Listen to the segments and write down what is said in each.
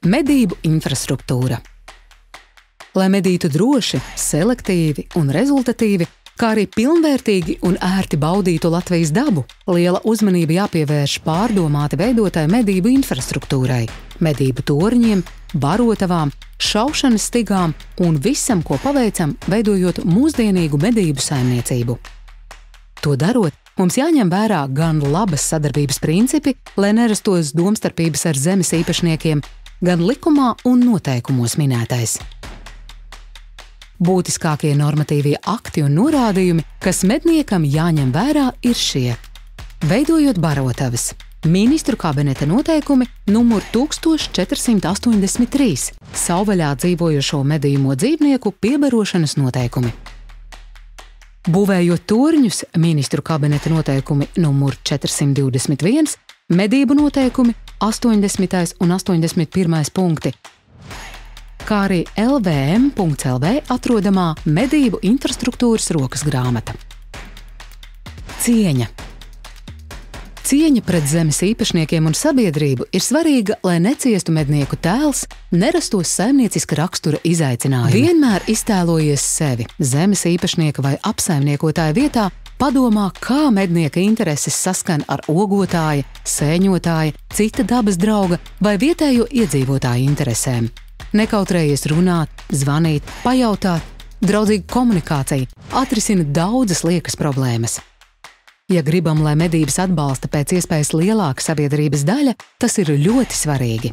Medību infrastruktūra. Lai medītu droši, selektīvi un rezultatīvi, kā arī pilnvērtīgi un ērti baudītu Latvijas dabu, liela uzmanība jāpievērš pārdomāti veidotai medību infrastruktūrai, medību torņiem, barotavām, šaušanas stigām un visam, ko paveicam, veidojot mūsdienīgu medību saimniecību. To darot, mums jāņem vērā gan labas sadarbības principi, lai nerastos domstarpības ar zemes īpašniekiem, gan likumā un noteikumos minētais. Būtiskākie normatīvie akti un norādījumi, kas medniekam jāņem vērā, ir šie. Veidojot barotavas. Ministru kabineta noteikumi numur 1483 savvaļā dzīvojošo medījamo dzīvnieku piebarošanas noteikumi. Būvējot torņus, ministru kabineta noteikumi numur 421, medību noteikumi 80. un 81. punkti, kā arī lvm.lv atrodamā medību infrastruktūras rokas grāmata. Cieņa. Cieņa pret zemes īpašniekiem un sabiedrību ir svarīga, lai neciestu mednieku tēls, nerastos saimnieciska rakstura izaicinājumi. Vienmēr iztēlojies sevi zemes īpašnieka vai apsaimniekotāja vietā, padomā, kā mednieka intereses saskan ar ogotāja, sēņotāja, cita dabas drauga vai vietējo iedzīvotāju interesēm. Nekautrējies runāt, zvanīt, pajautāt, draudzīga komunikācija atrisina daudzas liekas problēmas. Ja gribam, lai medības atbalsta pēc iespējas lielāka sabiedrības daļa, tas ir ļoti svarīgi.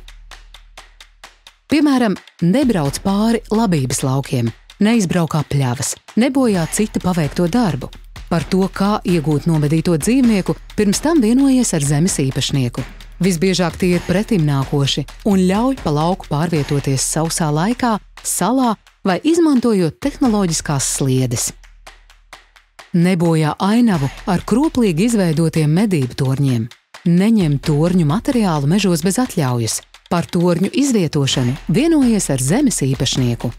Piemēram, nebrauc pāri labības laukiem, neizbrauk apļavas, nebojā cita paveikto darbu. Par to, kā iegūt nomedīto dzīvnieku, pirms tam vienojies ar zemes īpašnieku. Visbiežāk tie ir pretimnākoši un ļauj pa lauku pārvietoties sausā laikā, salā vai izmantojot tehnoloģiskās sliedes. Nebojā ainavu ar kroplīgi izveidotiem medību torņiem. Neņem torņu materiālu mežos bez atļaujas. Par torņu izvietošanu vienojies ar zemes īpašnieku.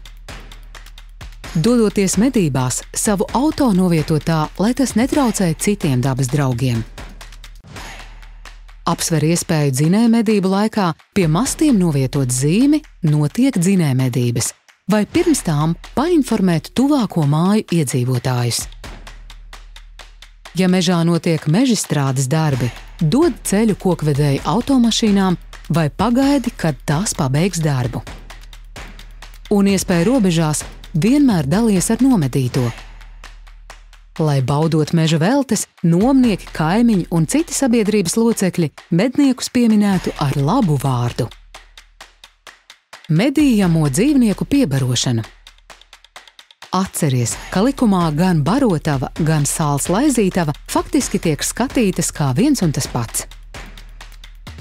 Dodoties medībās, savu auto novieto tā, lai tas netraucē citiem dabas draugiem. Apsver iespēju dzinējmedību laikā pie mastiem novietot zīmi "Notiek dzinējmedības" vai pirms tām painformēt tuvāko māju iedzīvotājus. Ja mežā notiek mežstrādes darbi, dod ceļu kokvedēju automašīnām vai pagaidi, kad tās pabeigs darbu. Un iespēju robežās vienmēr dalies ar nomedīto. Lai baudot meža veltes, nomnieki, kaimiņi un citi sabiedrības locekļi medniekus pieminētu ar labu vārdu. Medījamo dzīvnieku piebarošana. Atceries, ka likumā gan barotava, gan sāls laizītava faktiski tiek skatītas kā viens un tas pats.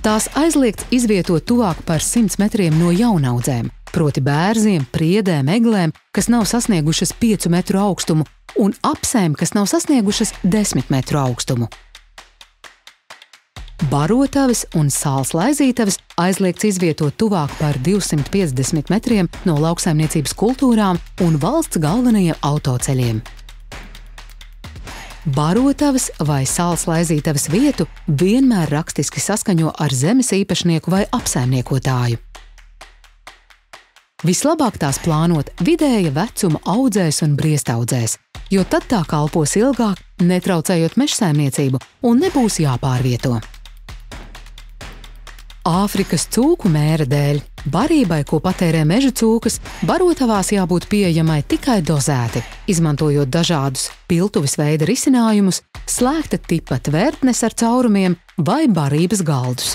Tās aizliegts izvietot tuvāk par 100 metriem no jaunaudzēm, proti bērziem, priedēm, eglēm, kas nav sasniegušas 5 metru augstumu, un apsēm, kas nav sasniegušas 10 metru augstumu. Barotavas un sāls laizītavas aizliegts izvietot tuvāk par 250 metriem no lauksaimniecības kultūrām un valsts galvenajiem autoceļiem. Barotavas vai sāls laizītavas vietu vienmēr rakstiski saskaņo ar zemes īpašnieku vai apsaimniekotāju. Vislabāk tās plānot vidēja vecuma audzēs un briestaudzēs, jo tad tā kalpos ilgāk, netraucējot mežsaimniecību un nebūs jāpārvieto. Āfrikas cūku mēra dēļ barībai, ko patērē meža cūkas, barotavās jābūt pieejamai tikai dozēti, izmantojot dažādus piltuves veida risinājumus, slēgta tipa tvertnes ar caurumiem vai barības galdus.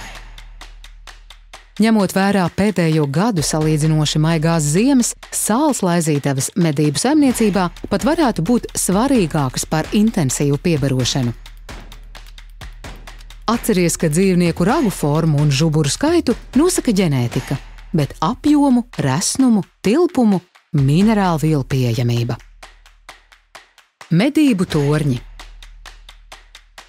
Ņemot vērā pēdējo gadu salīdzinoši maigās ziemas, sāls laizītavas medību saimniecībā pat varētu būt svarīgākas par intensīvu piebarošanu. Atceries, ka dzīvnieku ragu formu un žuburu skaitu nosaka ģenētika, bet apjomu, resnumu, tilpumu, minerālu vielu pieejamība. Medību torņi.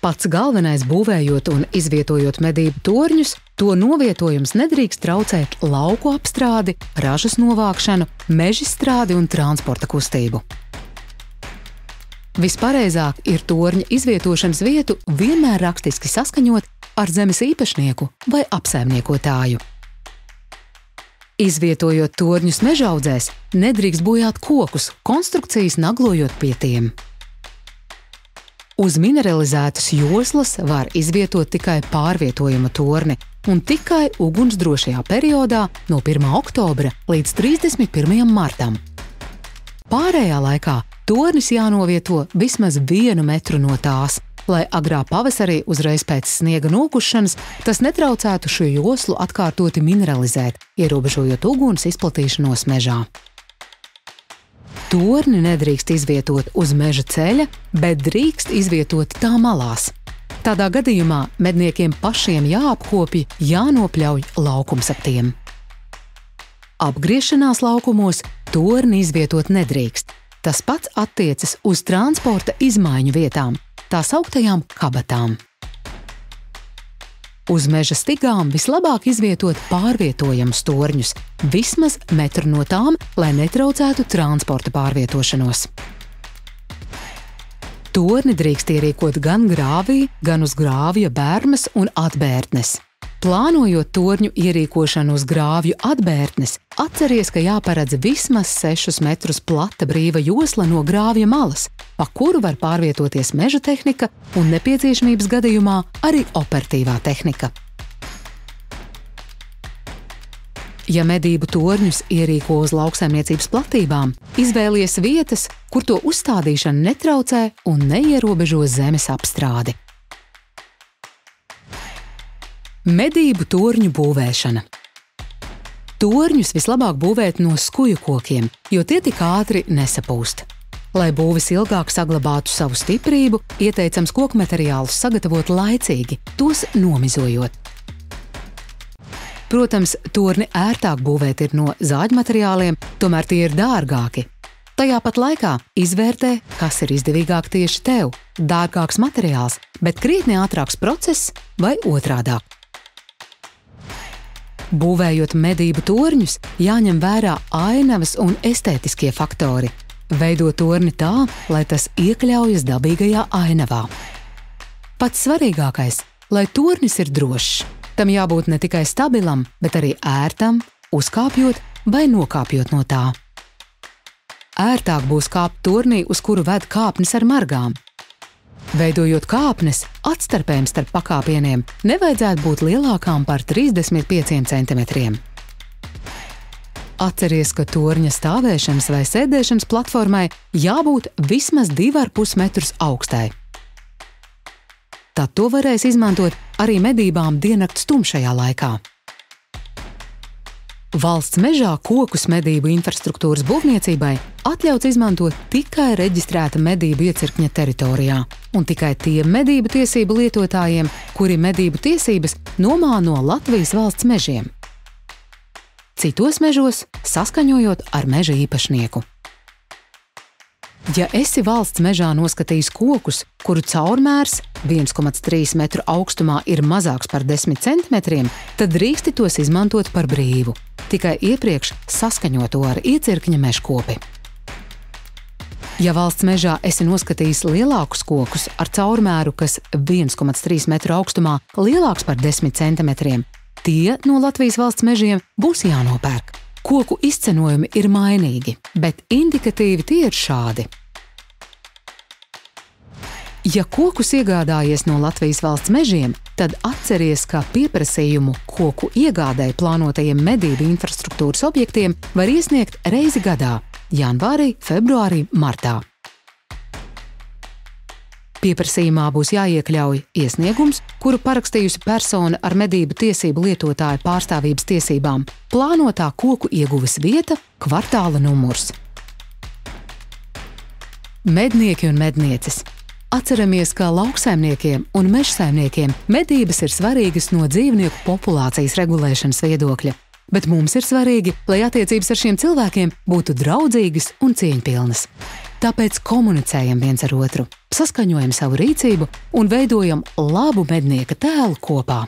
Pats galvenais būvējot un izvietojot medību torņus, to novietojums nedrīkst traucēt lauku apstrādi, ražas novākšanu, mežstrādi un transporta kustību. Vispareizāk ir torņa izvietošanas vietu vienmēr rakstiski saskaņot ar zemes īpašnieku vai apsaimniekotāju. Izvietojot torņus mežaudzēs, nedrīkst bojāt kokus, konstrukcijas naglojot pie tiem. Uz mineralizētas joslas var izvietot tikai pārvietojumu torni un tikai ugunsdrošajā periodā no 1. oktobra līdz 31. martam. Pārējā laikā tornis jānovieto vismaz 1 metru no tās, lai agrā pavasarī uzreiz pēc sniega nokušanas tas netraucētu šo joslu atkārtoti mineralizēt, ierobežojot uguns izplatīšanos mežā. Torni nedrīkst izvietot uz meža ceļa, bet drīkst izvietot tā malās. Tādā gadījumā medniekiem pašiem jāapkopj, jānopļauj laukums ap tiem. Apgriešanās laukumos torni izvietot nedrīkst. Tas pats attiecas uz transporta izmaiņu vietām, tā sauktajām kabatām. Uz meža stigām vislabāk izvietot pārvietojamus torņus, vismaz metru no tām, lai netraucētu transporta pārvietošanos. Torni drīkst ierīkot gan grāvī, gan uz grāvja bērmes un atbērtnes. Plānojot torņu ierīkošanu uz grāvju atbērtnes, atceries, ka jāparedz vismaz 6 metrus plata brīva josla no grāvja malas, pa kuru var pārvietoties meža tehnika un nepieciešamības gadījumā arī operatīvā tehnika. Ja medību torņus ierīko uz lauksaimniecības platībām, izvēlies vietas, kur to uzstādīšana netraucē un neierobežo zemes apstrādi. Medību torņu būvēšana. Torņus vislabāk būvēt no skuju kokiem, jo tie tik ātri nesapūst. Lai būvis ilgāk saglabātu savu stiprību, ieteicams koku materiālus sagatavot laicīgi, tos nomizojot. Protams, torni ērtāk būvēt ir no zāģmateriāliem, tomēr tie ir dārgāki. Tajā pat laikā izvērtē, kas ir izdevīgāk tieši tev – dārgāks materiāls, bet krietni ātrāks process vai otrādāk. Būvējot medību torņus, jāņem vērā ainavas un estētiskie faktori. Veido torni tā, lai tas iekļaujas dabīgajā ainavā. Pats svarīgākais, lai tornis ir drošs. Tam jābūt ne tikai stabilam, bet arī ērtam, uzkāpjot vai nokāpjot no tā. Ērtāk būs kāpt tornī, uz kuru ved kāpnes ar margām. Veidojot kāpnes, atstarpēm starp pakāpieniem nevajadzētu būt lielākām par 35 centimetriem. Atceries, ka torņa stāvēšanas vai sēdēšanas platformai jābūt vismaz 2,5 metrus augstai. Tad to varēs izmantot arī medībām diennakts tumšajā laikā. Valsts mežā kokus medību infrastruktūras būvniecībai atļauts izmantot tikai reģistrēta medību iecirkņa teritorijā un tikai tiem medību tiesību lietotājiem, kuri medību tiesības nomāno Latvijas valsts mežiem. Citos mežos saskaņojot ar meža īpašnieku. Ja esi valsts mežā noskatījis kokus, kuru caurmērs 1,3 metru augstumā ir mazāks par 10 centimetriem, tad drīksti tos izmantot par brīvu, tikai iepriekš saskaņot to ar iecirkņa mežkopi. Ja valsts mežā esi noskatījis lielākus kokus ar caurmēru, kas 1,3 metru augstumā lielāks par 10 centimetriem, tie no Latvijas valsts mežiem būs jānopērk. Koku izcenojumi ir mainīgi, bet indikatīvi tie ir šādi. Ja kokus iegādājies no Latvijas valsts mežiem, tad atceries, ka pieprasījumu koku iegādēji plānotajiem medību infrastruktūras objektiem var iesniegt reizi gadā – janvārī, februārī, martā. Pieprasījumā būs jāiekļauj iesniegums, kuru parakstījusi persona ar medību tiesību lietotāja pārstāvības tiesībām, plānotā koku ieguves vieta, kvartāla numurs. Mednieki un mednieces. Atceramies, ka lauksaimniekiem un mežsaimniekiem medības ir svarīgas no dzīvnieku populācijas regulēšanas viedokļa, bet mums ir svarīgi, lai attiecības ar šiem cilvēkiem būtu draudzīgas un cieņpilnas. Tāpēc komunicējam viens ar otru, saskaņojam savu rīcību un veidojam labu mednieka tēlu kopā.